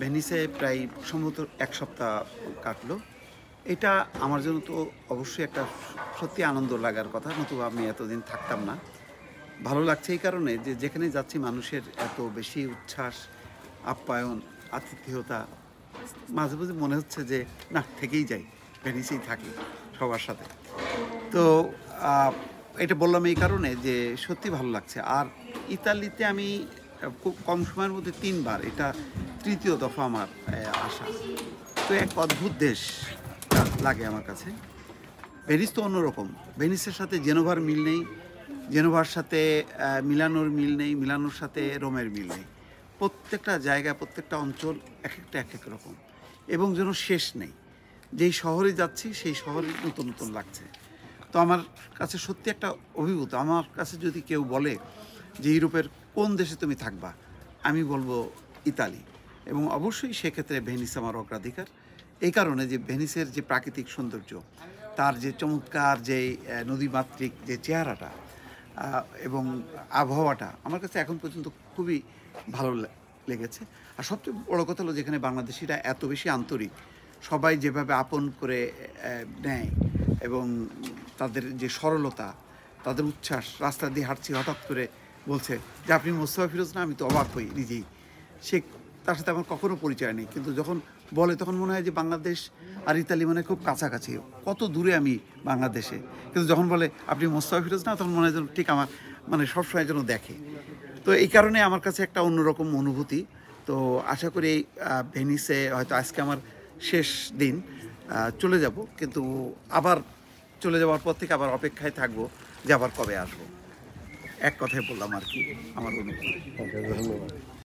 ভেনিসে প্রায় সম্ভবত ১ সপ্তাহ কাটলো। এটা আমার জন্য তো অবশ্যই একটা সত্যি আনন্দ লাগার কথা, নতুবা আমি এতদিন থাকতাম না। ভালো লাগছে এই কারণে যে যেখানে যাচ্ছি মানুষের এত বেশি উচ্ছ্বাস, আপ্যায়ন, আতিথেয়তা। মাঝে, মাঝে মনে হচ্ছে যে না থেকেই যাই, ভেনিসেই থাকি সবার সাথে। তো আ এটা বললাম এই কারণে যে সত্যি ভালো লাগছে। আর ইতালিতে আমি খুব কম সময়ের মধ্যে ৩ বার, এটা ৩য় দফা আমার আসা। তো এক অদ্ভুত দেশ লাগে আমার কাছে। ভেনিস তো অন্যরকম। ভেনিসের সাথে জেনোভার মিল নেই, জেনোভার সাথে মিলানোর মিল নেই, মিলানোর সাথে রোমের মিল নেই। প্রত্যেকটা জায়গা, প্রত্যেকটা অঞ্চল একেকটা একেক রকম এবং যেন শেষ নেই। যেই শহরে যাচ্ছি সেই শহরে নতুন, নতুন লাগছে। তো আমার কাছে সত্যি একটা অভিভূত। আমার কাছে যদি কেউ বলে যে ইউরোপের কোন দেশে তুমি থাকবা? আমি বলব ইতালি, এবং অবশ্যই সেক্ষেত্রে ভেনিস আমার অগ্রাধিকার। এই কারণে যে ভেনিসের যে প্রাকৃতিক সৌন্দর্য, তার যে চমৎকার যে নদীমাতৃক যে চেহারাটা এবং আবহাওয়াটা আমার কাছে এখন পর্যন্ত খুবই ভালো লেগেছে। আর সবচেয়ে বড় কথা হলো যেখানে বাংলাদেশিরা এত বেশি আন্তরিক, সবাই যেভাবে আপন করে নেয় এবং তাদের যে সরলতা, তাদের উচ্ছ্বাস, রাস্তা দিয়ে হাঁটছি হঠাৎ করে বলছে যে আপনি মোস্তফা ফিরোজ না, আমি তো অবাক হই নিজেই। সে তার সাথে আমার কখনো পরিচয় নেই, কিন্তু যখন বলে তখন মনে হয় যে বাংলাদেশ আর ইতালি মানে খুব কাছাকাছি, কত দূরে আমি বাংলাদেশে। কিন্তু যখন বলে আপনি মোস্তফা ফিরোজ না, তখন মনে হয় যেন ঠিক আমার মানে সবসময় যেন দেখে। তো এই কারণে আমার কাছে একটা অন্যরকম অনুভূতি। তো আশা করি ভেনিসে হয়তো আজকে আমার শেষ দিন, চলে যাব, কিন্তু আবার চলে যাওয়ার পর থেকে আবার অপেক্ষায় থাকবো যে আবার কবে আসবো। এক কথায় বললাম আর কি আমার অনুভূতি। ধন্যবাদ।